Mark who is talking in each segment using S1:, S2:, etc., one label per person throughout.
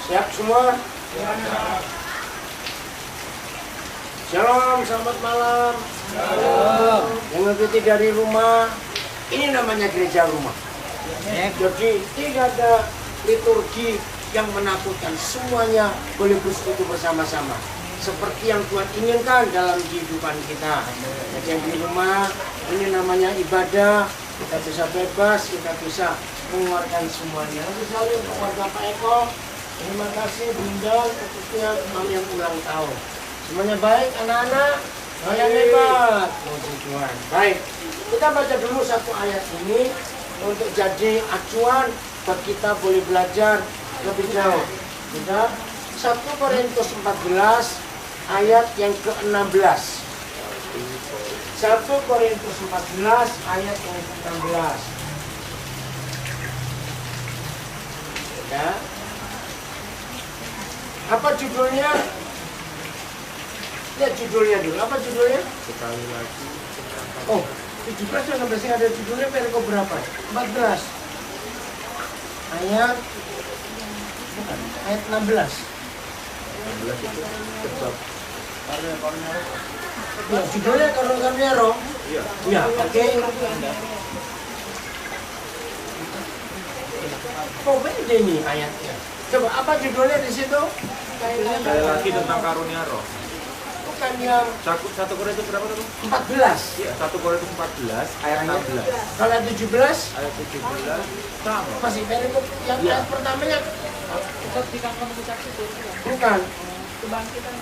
S1: Siap semua? Shalom, selamat malam. Shalom. Yang mengikuti dari rumah, ini namanya gereja rumah. Jadi tidak ada liturgi yang menakutkan, semuanya boleh bersekutu bersama-sama seperti yang Tuhan inginkan dalam kehidupan kita. Jadi yang di rumah ini namanya ibadah, kita bisa bebas, kita bisa mengeluarkan semuanya. Lalu saling keluarga Pak Eko, terima kasih Bunda khususnya yang ulang tahun. Semuanya baik anak-anak, kalian hebat, puji Tuhan. Baik, kita baca dulu satu ayat ini untuk jadi acuan buat kita boleh belajar lebih jauh. Kita 1 Korintus 14 ayat yang ke-16. 1 Korintus 14 ayat yang ke-16. Ya. Apa judulnya? Lihat judulnya dulu. Apa judulnya?
S2: Sekali lagi.
S1: Oh, 17 dan 16 yang ada judulnya perikop berapa? 14. Ayat bukan, ayat 16.
S2: 16 itu kecap.
S1: Ya, judulnya Karuniaro.
S2: Iya.
S1: Ya, oke. Kok beda nih ayatnya? Coba apa judulnya di situ?
S2: Sekali lagi tentang karunia roh.
S1: Bukan yang
S2: 1 Korintus berapa tuh?
S1: 14.
S2: Iya, 1 Korintus 14 ayat 16.
S1: Kalau 17
S2: Ayat 17 sama.
S1: masih perikop yang
S2: Ya.
S1: ayat pertamanya
S3: Tetap di kampung saksi itu.
S1: bukan.
S3: Kebangkitan.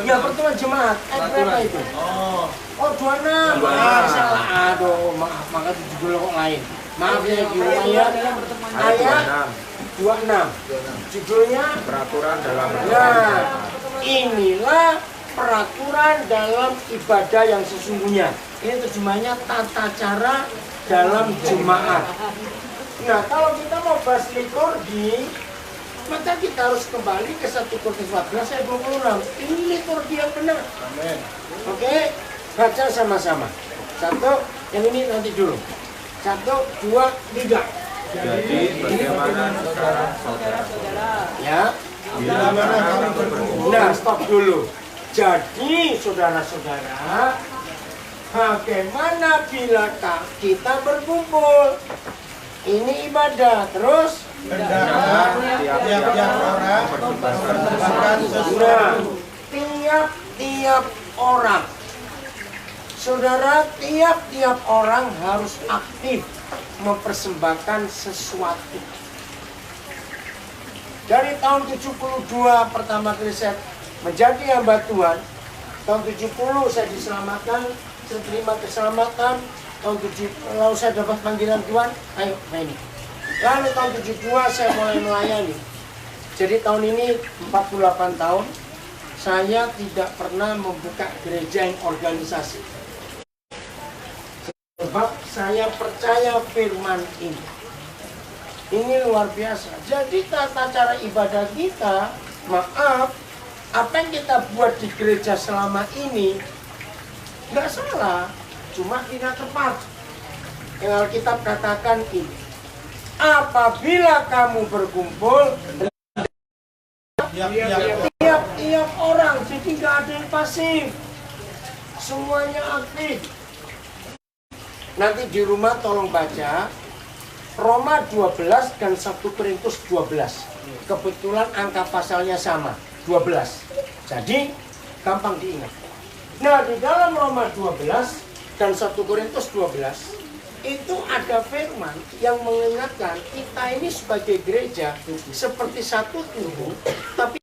S1: Ya, pertemuan jemaat. Ayat berapa itu?
S2: Oh,
S1: Oh, 26. Ah, salah. Aduh, maaf, maka judul kok lain. Maaf ya, gimana ya? Ayat 26. Judulnya
S2: peraturan dalam
S1: nah, inilah peraturan dalam ibadah yang sesungguhnya. Ini terjemahnya tata cara dalam jemaat. Nah, kalau kita mau bahas liturgi, maka kita harus kembali ke 1 Korintus 14 ayat 26. Ini liturgi yang benar.
S2: Amin.
S1: Oke, baca sama-sama. Satu, yang ini nanti dulu. 1, 2, 3.
S2: Jadi bagaimana sekarang saudara?
S1: Ya.
S2: Bila mana kami berkumpul?
S1: Nah, stop dulu. Jadi, saudara-saudara, bagaimana bila kita berkumpul? Ini ibadah. Terus,
S2: Jangan tiap-tiap orang mempersembahkan sesuatu.
S1: nah, tiap-tiap orang. Saudara, tiap-tiap orang harus aktif mempersembahkan sesuatu. Dari tahun 72 pertama kali saya menjadi hamba Tuhan, tahun 70 saya diselamatkan, saya terima keselamatan, tahun 7 lalu saya dapat panggilan Tuhan, ayo ini. Lalu tahun 72 saya mulai melayani. Jadi tahun ini 48 tahun saya tidak pernah membuka gereja yang organisasi. Sebab saya percaya firman ini. Ini luar biasa. Jadi tata cara ibadah kita, maaf, apa yang kita buat di gereja selama ini nggak salah, cuma tidak tepat. Yang Alkitab katakan ini, apabila kamu berkumpul, tiap-tiap orang, jadi nggak ada yang pasif, semuanya aktif. Nanti di rumah tolong baca Roma 12 dan 1 Korintus 12. Kebetulan angka pasalnya sama, 12. Jadi gampang diingat. Nah, di dalam Roma 12 dan 1 Korintus 12 itu ada firman yang mengingatkan kita ini sebagai gereja seperti satu tubuh, tapi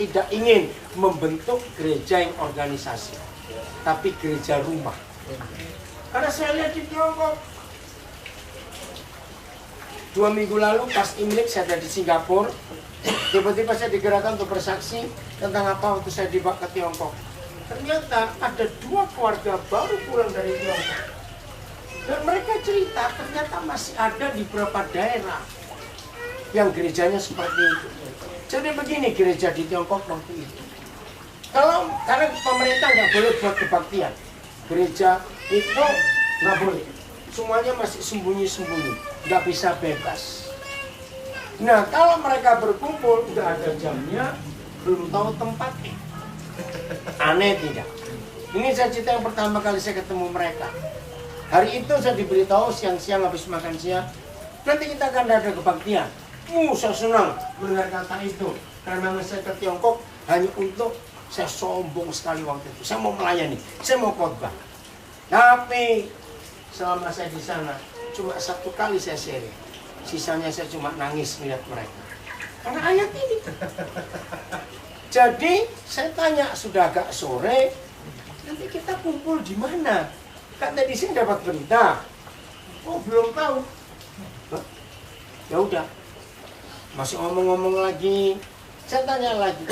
S1: tidak ingin membentuk gereja yang organisasi, tapi gereja rumah. Karena saya lihat di Tiongkok, 2 minggu lalu pas Imlek saya ada di Singapura, tiba-tiba saya digerakkan untuk bersaksi tentang apa waktu saya dibawa ke Tiongkok. Ternyata ada 2 keluarga baru pulang dari Tiongkok. Dan mereka cerita ternyata masih ada di beberapa daerah yang gerejanya seperti itu. Jadi begini gereja di Tiongkok waktu itu. Karena pemerintah nggak boleh buat kebaktian, gereja itu nggak boleh. Semuanya masih sembunyi-sembunyi, nggak bisa bebas. Nah kalau mereka berkumpul nggak ada jamnya, belum tahu tempatnya. Aneh tidak? Ini saya cerita yang pertama kali saya ketemu mereka. Hari itu saya diberitahu siang-siang habis makan siang, nanti kita akan ada kebaktian. Saya senang mendengar kata itu. Karena memang saya ke Tiongkok hanya untuk saya sombong sekali waktu itu. Saya mau melayani, saya mau khotbah. Tapi selama saya di sana cuma 1 kali saya sharing. Sisanya saya cuma nangis melihat mereka. Karena ayat ini. Jadi saya tanya, sudah agak sore, nanti kita kumpul di mana? Kan tadi sini dapat berita. Oh belum tahu. Hah? Ya udah. Masih ngomong-ngomong lagi. Saya tanya lagi.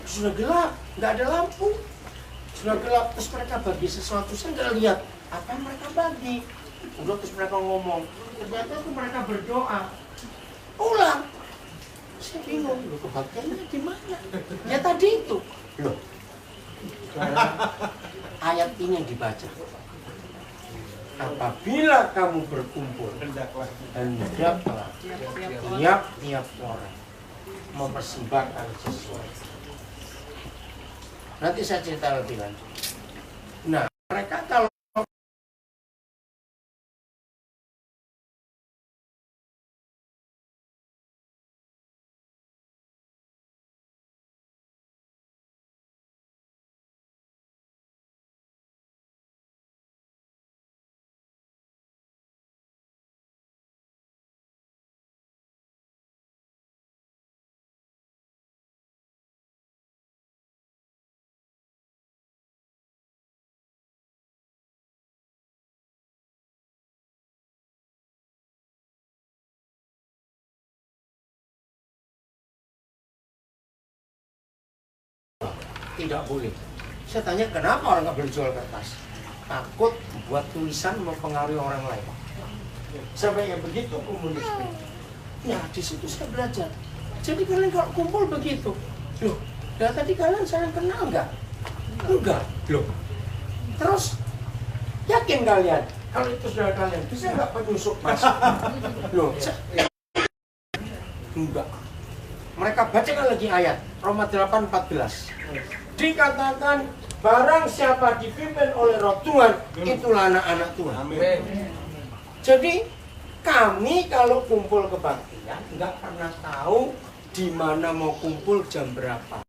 S1: Sudah gelap, nggak ada lampu. Sudah gelap, terus mereka bagi sesuatu. Saya nggak lihat apa yang mereka bagi. Udah terus mereka ngomong. Ternyata itu mereka berdoa. Ulang. Saya bingung, loh kebaktiannya di mana? Ya tadi itu. Loh. Ayat ini yang dibaca. Apabila kamu berkumpul, hendaklah tiap orang mempersembahkan sesuatu. Nanti saya cerita lebih lanjut. Nah, mereka kalau tidak boleh. Saya tanya kenapa orang nggak boleh jual kertas? Takut buat tulisan mempengaruhi orang lain. Sampai yang begitu komunisme. Ya di situ saya belajar. Jadi kalian kalau kumpul begitu, loh, dan tadi kalian saling kenal nggak? Enggak, loh. Terus yakin kalian kalau itu sudah kalian bisa nggak penyusup masuk? Loh, enggak. Mereka bacakan lagi ayat Roma 8:14. Dikatakan barang siapa dipimpin oleh Roh Tuhan, itulah anak-anak Tuhan. Amin. Jadi kami kalau kumpul kebaktian nggak pernah tahu di mana mau kumpul jam berapa.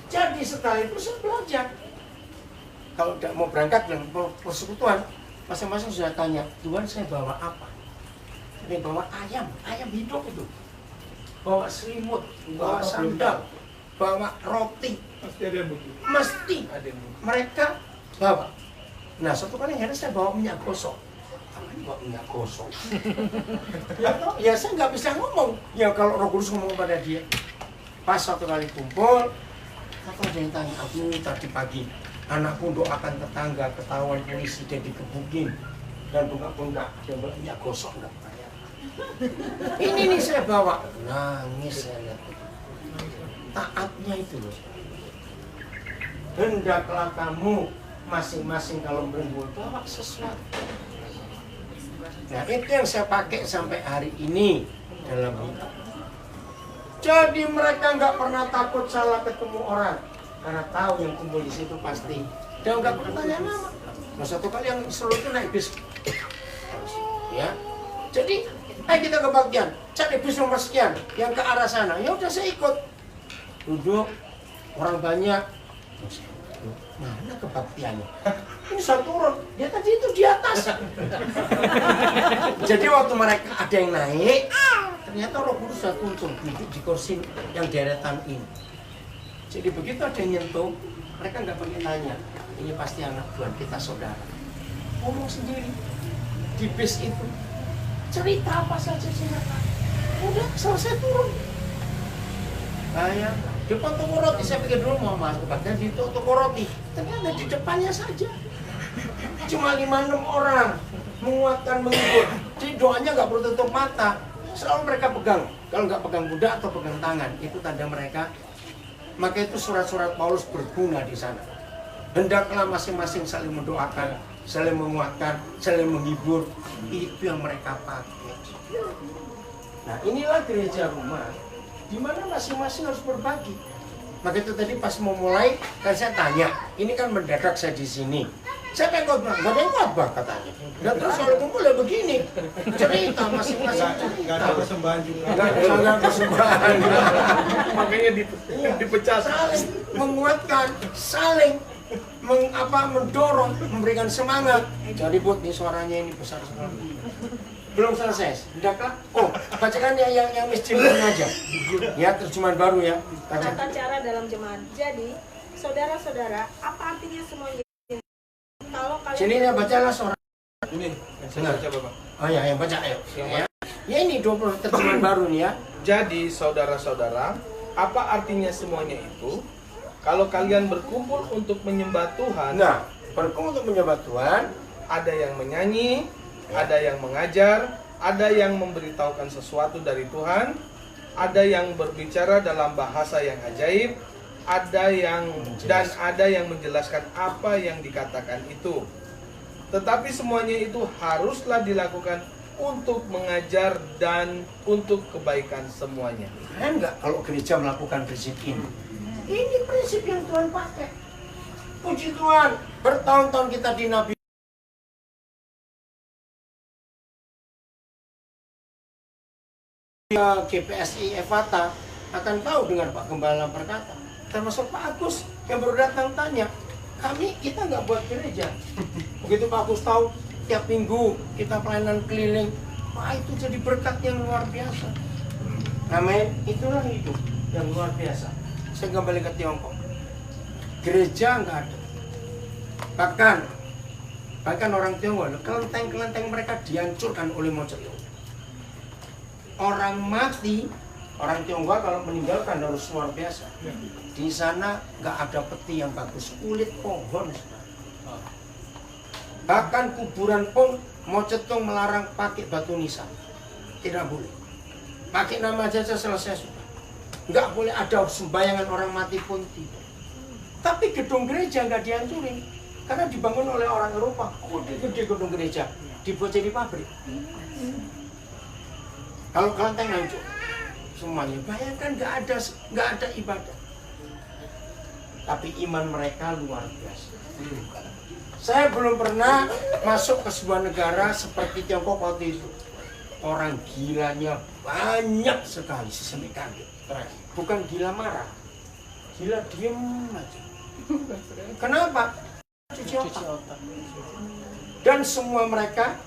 S1: Jadi setelah itu saya belajar. Kalau tidak mau berangkat dengan persekutuan, masing-masing sudah tanya, Tuhan saya bawa apa? Saya bawa ayam hidup itu. Bawa selimut, bawa sandal, bawa roti.
S2: Pasti ada yang butuh.
S1: Mesti mereka bawa. Nah, satu kali akhirnya saya bawa minyak gosok. Bawa minyak gosok. Ya saya nggak bisa ngomong. Ya kalau Roh Kudus ngomong pada dia. Pas satu kali kumpul, atau ada yang tanya, aku tadi pagi anakku doakan tetangga ketahuan polisi dia dikebukin dan bunga-bunga dia minyak gosok nggak bayar. Ini nih saya bawa, nangis saya lihat. Taatnya itu loh. Hendaklah kamu masing-masing kalau berkumpul bawa sesuatu. Nah itu yang saya pakai sampai hari ini dalam hidup. Jadi mereka nggak pernah takut salah ketemu orang karena tahu yang kumpul di situ pasti. Dan nggak pernah tanya nama. Nah satu kali yang seru itu naik bis, ya. Jadi ayo kita kebaktian, cari bis nomor sekian yang ke arah sana. Ya udah saya ikut. Duduk orang banyak. Mana kebaktiannya? Ini saya turun, dia tadi itu di atas. Jadi waktu mereka ada yang naik, ternyata Roh Kudus sudah tuntun duduk di kursi yang deretan ini. Jadi begitu ada yang nyentuh, mereka nggak pakai tanya. Ini pasti anak Tuhan, kita saudara. Ngomong sendiri di bis itu, cerita apa saja silakan. Udah selesai turun. Kayak depan toko roti, saya pikir dulu mau masuk bagian di toko roti, ternyata di depannya saja. Cuma 5-6 orang menguatkan, menghibur. Jadi doanya nggak perlu tutup mata, selalu mereka pegang. Kalau nggak pegang pundak atau pegang tangan, itu tanda mereka. Maka itu surat-surat Paulus berguna di sana. Hendaklah masing-masing saling mendoakan, saling menguatkan, saling menghibur. Itu yang mereka pakai. Nah inilah gereja rumah, di mana masing-masing harus berbagi. Maka itu tadi pas mau mulai, kan saya tanya, ini kan mendadak saya di sini. Saya pengen khotbah, nggak ada yang khotbah katanya. Dan terus kalau kumpul ya begini, cerita masing-masing.
S2: Nggak ada persembahan juga.
S1: Nggak ada persembahan.
S2: Makanya dipecah.
S1: Saling menguatkan, saling mendorong, memberikan semangat. Jadi buat nih suaranya ini besar sekali. Belum selesai, hendaklah. Oh, bacakan yang miskin aja. Ya, terjemahan baru ya. Baca.
S4: Tata cara dalam jemaat. Jadi, saudara-saudara, apa artinya semuanya? Kalau kalian
S1: Sini ya bacalah suara.
S2: Ini, yang saya baca Bapak.
S1: Oh ya, yang baca ayo. Ya ini 20 terjemahan baru nih ya.
S5: Jadi saudara-saudara, apa artinya semuanya itu? Kalau kalian berkumpul untuk menyembah Tuhan,
S1: Nah, berkumpul untuk menyembah Tuhan,
S5: ada yang menyanyi, ada yang mengajar, ada yang memberitahukan sesuatu dari Tuhan, ada yang berbicara dalam bahasa yang ajaib, ada yang menjelaskan apa yang dikatakan itu. Tetapi semuanya itu haruslah dilakukan untuk mengajar dan untuk kebaikan semuanya.
S1: keren nggak kalau gereja melakukan prinsip ini? Ini prinsip yang Tuhan pakai. Puji Tuhan, bertahun-tahun kita di Nabi GPSI Evata akan tahu dengan Pak Gembala berkata, termasuk Pak Agus yang baru datang tanya, kita nggak buat gereja. Begitu Pak Agus tahu, tiap minggu kita pelayanan keliling, wah itu jadi berkat yang luar biasa. Namanya itulah hidup yang luar biasa. Saya kembali ke Tiongkok, gereja nggak ada. Bahkan orang Tiongkok, kelenteng-kelenteng mereka dihancurkan oleh Mao Zedong. Orang mati, orang Tionghoa kalau meninggalkan harus luar biasa. Di sana nggak ada peti yang bagus, kulit pohon. Bahkan kuburan pun Mao Zedong melarang pakai batu nisan, tidak boleh. Pakai nama saja selesai sudah. Nggak boleh ada sembayangan orang mati pun tidak. Tapi gedung gereja nggak dihancurin karena dibangun oleh orang Eropa. Gede gedung gereja dibuat jadi pabrik. Kalau kelenteng hancur semuanya, bayangkan nggak ada ibadah. Tapi iman mereka luar biasa. Saya belum pernah masuk ke sebuah negara seperti Tiongkok waktu itu. Orang gilanya banyak sekali, sesemi kaget. Bukan gila marah, Gila, diem aja. Kenapa? Cuci otak. Dan semua mereka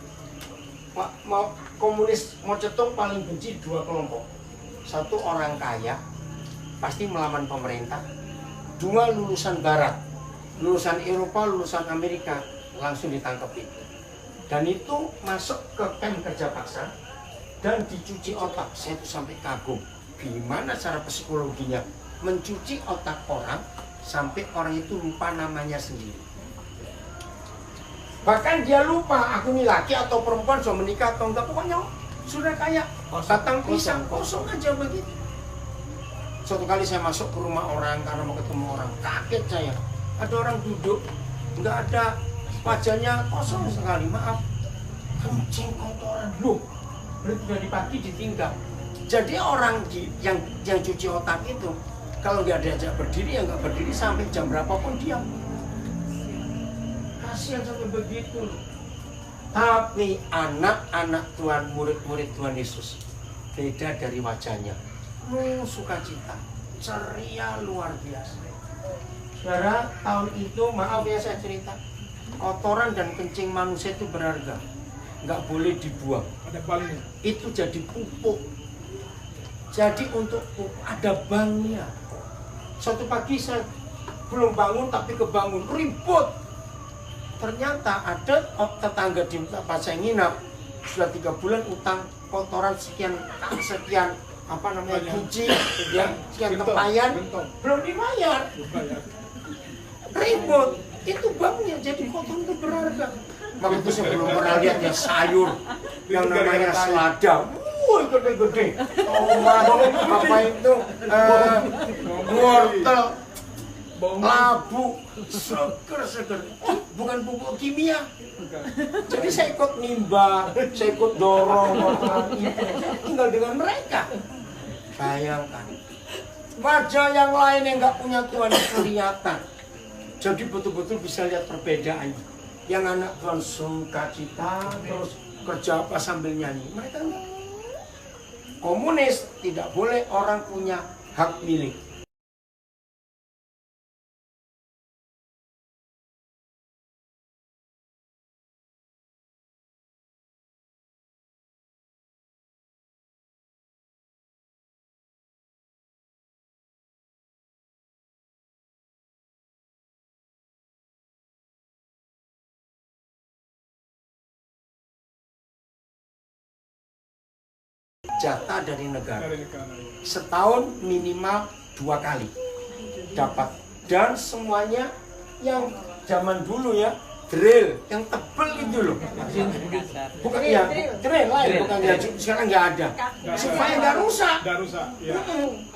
S1: mau komunis Mao Zedong paling benci dua kelompok. Satu orang kaya, pasti melawan pemerintah. Dua lulusan barat, lulusan Eropa, lulusan Amerika, langsung ditangkepin. Dan itu masuk ke camp kerja paksa dan dicuci otak. Saya tuh sampai kagum. Gimana cara psikologinya mencuci otak orang sampai orang itu lupa namanya sendiri. Bahkan dia lupa aku ini laki atau perempuan, sudah menikah atau enggak, pokoknya sudah kayak batang pisang, kosong aja begitu. Suatu kali saya masuk ke rumah orang karena mau ketemu orang, kaget saya. Ada orang duduk, nggak ada wajahnya, kosong sekali, maaf. Kencing kotoran, loh, berarti dari pagi ditinggal. Jadi orang yang cuci otak itu, kalau nggak diajak berdiri, ya nggak berdiri sampai jam berapapun diam. Kasihan sampai begitu. Tapi anak-anak Tuhan, murid-murid Tuhan Yesus, beda dari wajahnya. Sukacita, ceria luar biasa. Saudara, tahun itu, maaf ya saya cerita, kotoran dan kencing manusia itu berharga, nggak boleh dibuang.
S2: Ada banknya.
S1: Itu jadi pupuk. Jadi untuk ada banknya. Suatu pagi saya belum bangun tapi kebangun, ribut. Ternyata ada tetangga di tempat saya nginap sudah 3 bulan utang kotoran sekian apa namanya kunci yang sekian tempayan belum dibayar. Ribut. Itu banknya, jadi kotoran itu berharga. Waktu itu saya belum pernah lihat ya sayur yang namanya selada. Gede-gede. Tomat, apa itu? Wortel, labu, seger. Bukan pupuk kimia. Jadi saya ikut nimba, saya ikut dorong, tinggal dengan mereka. Bayangkan, wajah yang lain yang nggak punya Tuhan kelihatan. Jadi betul-betul bisa lihat perbedaannya. Yang anak Tuhan sukacita, terus kerja apa sambil nyanyi. Mereka enggak. Komunis tidak boleh orang punya hak milik. Jatah dari negara. Setahun minimal 2 kali dapat. Dan semuanya yang zaman dulu ya, drill yang tebel itu loh. Bukan ya, drill lain, bukan ya, sekarang nggak ada. Supaya nggak rusak.
S2: Ya.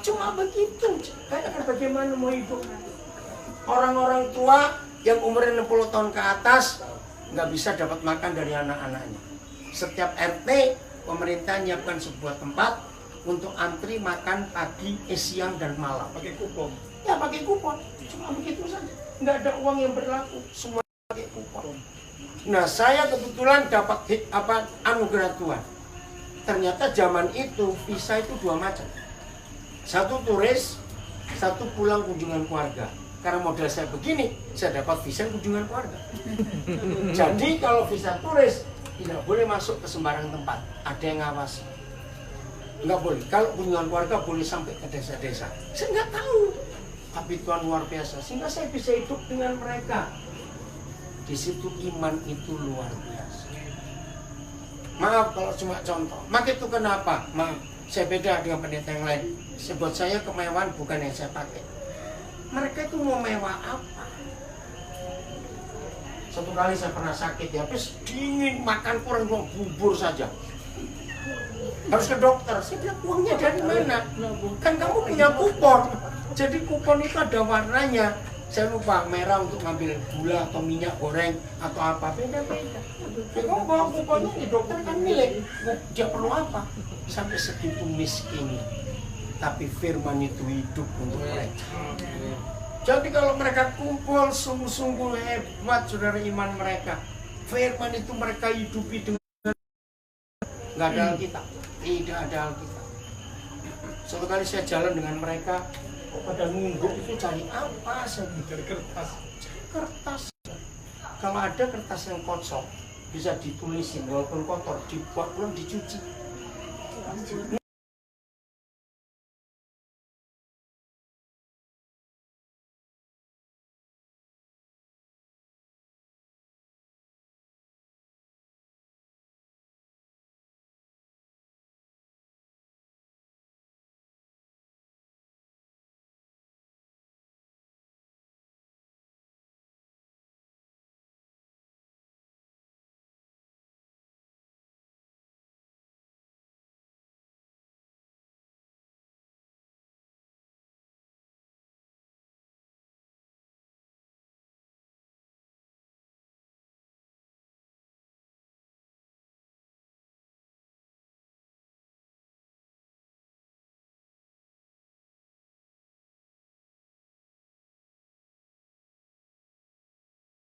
S1: Cuma begitu. Kayak bagaimana mau hidup? Orang-orang tua yang umurnya 60 tahun ke atas nggak bisa dapat makan dari anak-anaknya. Setiap RT pemerintah menyiapkan sebuah tempat untuk antri makan pagi, siang, dan malam.
S2: Pakai kupon.
S1: Ya pakai kupon, cuma begitu saja. Nggak ada uang yang berlaku, semua pakai kupon. Nah saya kebetulan dapat anugerah Tuhan. Ternyata zaman itu visa itu 2 macam. Satu turis, satu pulang kunjungan keluarga. Karena modal saya begini, saya dapat visa kunjungan keluarga. Jadi kalau visa turis tidak boleh masuk ke sembarang tempat, ada yang ngawasi. Nggak boleh. Kalau kunjungan keluarga boleh sampai ke desa-desa. Saya nggak tahu, tapi Tuhan luar biasa. Sehingga saya bisa hidup dengan mereka. Di situ iman itu luar biasa. Maaf kalau cuma contoh. Maka itu kenapa? Maaf, saya beda dengan pendeta yang lain. Buat saya kemewahan bukan yang saya pakai. Mereka itu mau mewah apa? Satu kali saya pernah sakit ya, habis dingin, makan kurang bubur saja. Harus ke dokter. Saya bilang uangnya dari mana? Kan kamu punya kupon. Jadi kupon itu ada warnanya. Saya lupa, merah untuk ngambil gula atau minyak goreng atau apa. Beda-beda. Ya, kamu bawa kuponnya di dokter kan milik. Dia perlu apa? Sampai segitu miskin. Tapi firman itu hidup untuk mereka. Jadi kalau mereka kumpul sungguh-sungguh hebat saudara iman mereka. Firman itu mereka hidupi dengan nggak ada Alkitab, tidak ada Alkitab. Suatu kali saya jalan dengan mereka, Kok pada nungguk itu cari apa?
S2: Cari kertas.
S1: Kertas. Kalau ada kertas yang kosong bisa ditulisin walaupun kotor, dibuat belum dicuci.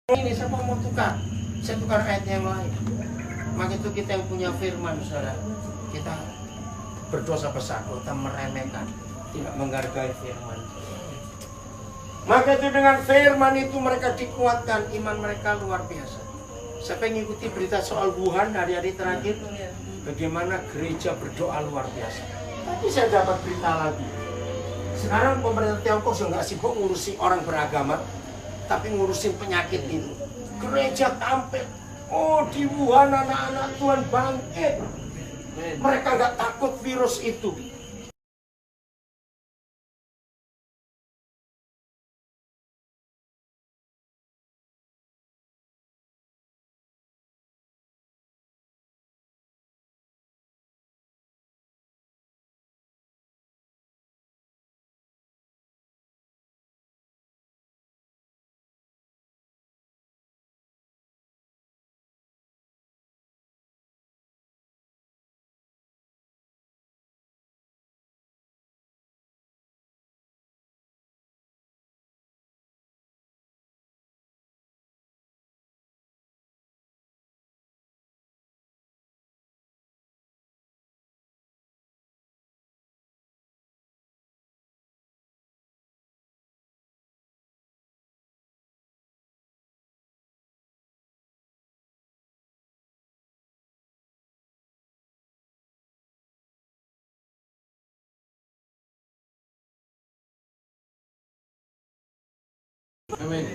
S1: Ini siapa mau tukar? Saya tukar ayat yang lain. Maka itu kita yang punya firman, saudara. Kita berdosa besar, kita meremehkan, tidak menghargai firman. Maka itu dengan firman itu mereka dikuatkan, iman mereka luar biasa. Saya pengen ikuti berita soal Wuhan hari-hari terakhir. Bagaimana gereja berdoa luar biasa. Tapi saya dapat berita lagi. Sekarang pemerintah Tiongkok sudah nggak sibuk ngurusi orang beragama, tapi ngurusin penyakit itu. Gereja tampil, oh di Wuhan anak-anak Tuhan bangkit. Mereka nggak takut virus itu.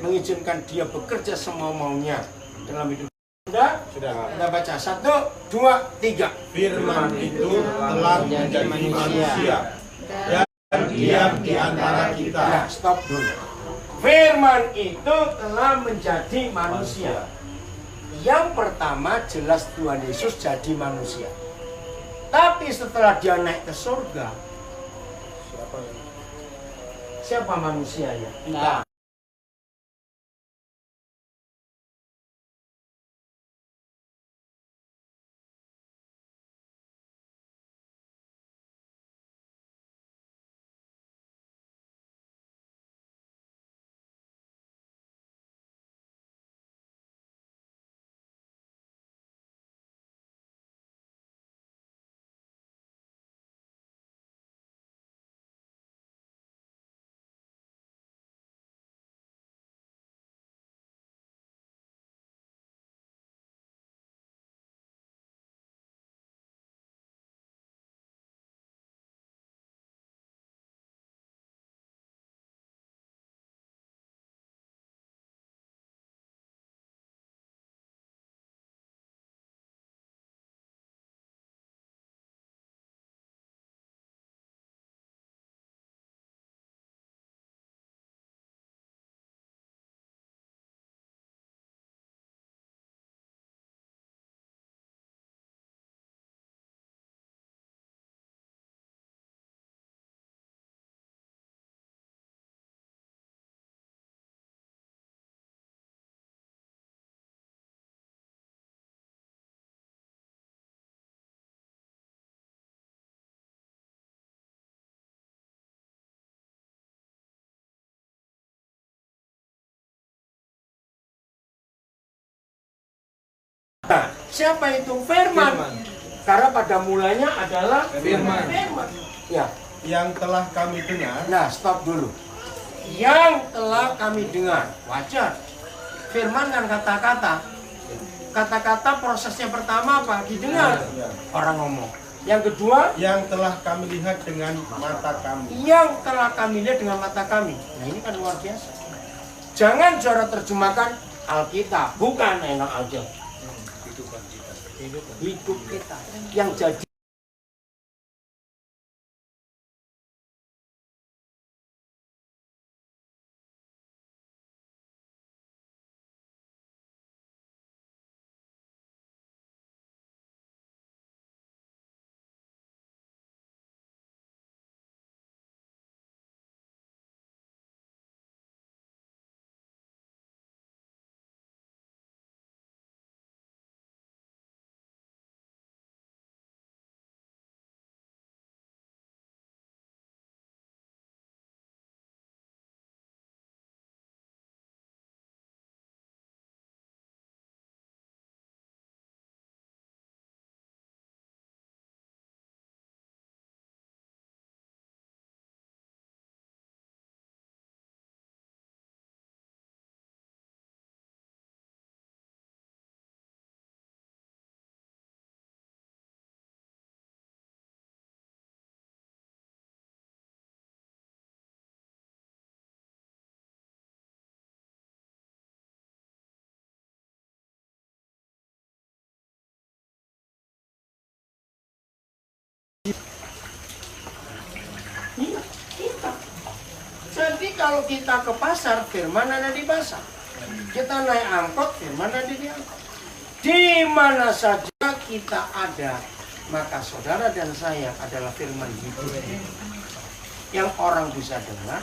S1: Mengizinkan dia bekerja semau-maunya dalam hidup. Sudah? Kita baca 1, 2, 3.
S2: Firman itu telah menjadi manusia dan diam di antara kita.
S1: Nah, stop dulu. Firman itu telah menjadi manusia. Yang pertama jelas Tuhan Yesus jadi manusia. Tapi setelah dia naik ke surga, siapa manusianya? Kita. Nah, siapa itu firman? Karena pada mulanya adalah
S5: Firman.
S1: Ya,
S2: yang telah kami dengar.
S1: Nah, stop dulu. Yang telah kami dengar, wajar. Firman kan kata-kata. Kata-kata prosesnya pertama apa? Didengar.
S2: Ya.
S1: Orang ngomong. Yang kedua,
S2: Yang telah kami lihat dengan mata kami.
S1: yang telah kami lihat dengan mata kami. Nah, ini kan luar biasa. Jangan saudara terjemahkan Alkitab, bukan enak aja. Hidup kita yang jadi. Iya, kita. Jadi kalau kita ke pasar, firman ada di pasar. Kita naik angkot, firman ada di angkot. Di mana saja kita ada, maka saudara dan saya adalah firman hidup. Yang orang bisa dengar,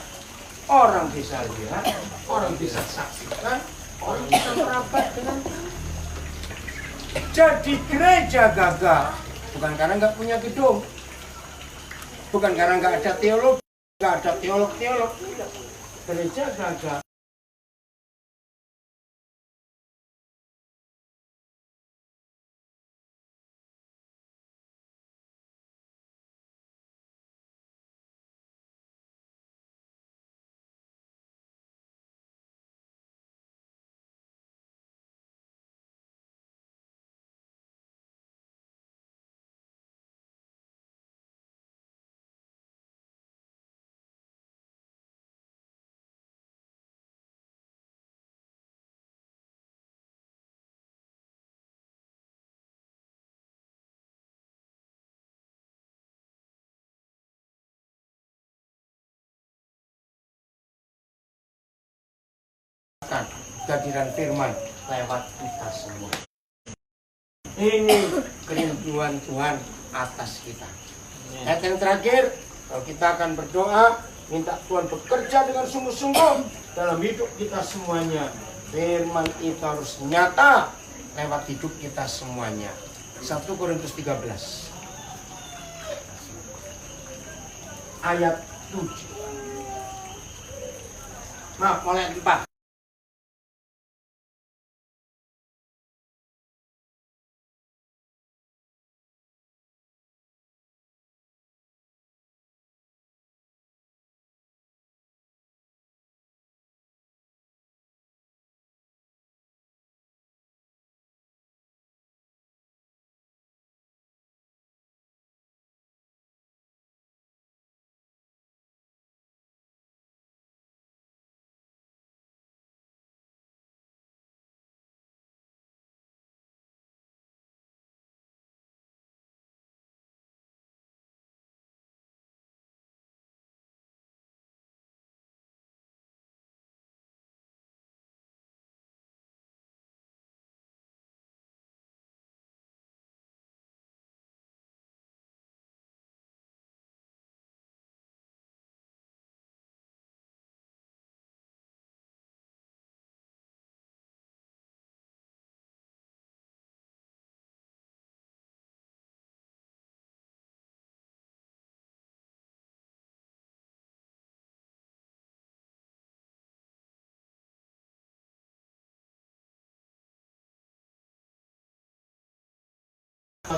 S1: orang bisa lihat, orang bisa saksikan, orang bisa merapat dengan tangan. Jadi gereja gagal, bukan karena nggak punya gedung. Bukan karena nggak ada teolog, nggak ada teolog-teolog. Gereja gagal. Kehadiran firman lewat kita semua. Ini kerinduan Tuhan atas kita. Ayat yang terakhir, kalau kita akan berdoa, minta Tuhan bekerja dengan sungguh-sungguh dalam hidup kita semuanya. Firman itu harus nyata lewat hidup kita semuanya. 1 Korintus 13 ayat 7. Maaf, mulai 4.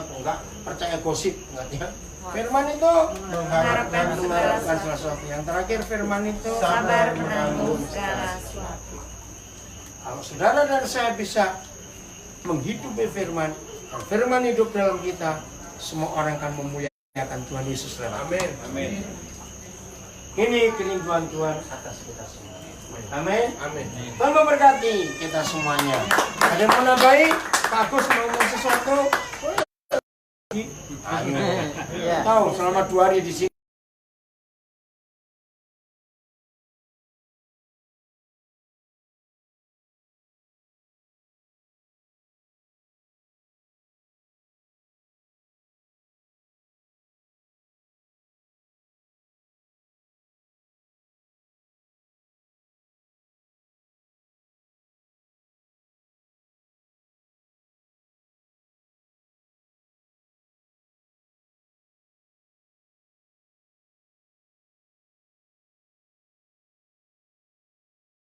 S1: enggak percaya gosip, enggak ya. Firman itu
S2: Mengharapkan
S1: mengharapkan sesuatu. Yang terakhir firman itu
S2: sabar menanggung segala sesuatu.
S1: Kalau saudara dan saya bisa menghidupi firman, dan firman hidup dalam kita, semua orang akan memuliakan Tuhan Yesus lewat.
S5: Amin. Amin.
S1: Ini kerinduan Tuhan atas kita semua. Amin.
S5: Amin.
S1: Tuhan memberkati kita semuanya. Ada yang mau nambahi? Pak Agus mau ngomong sesuatu? Amin. Tahu selama 2 hari di sini.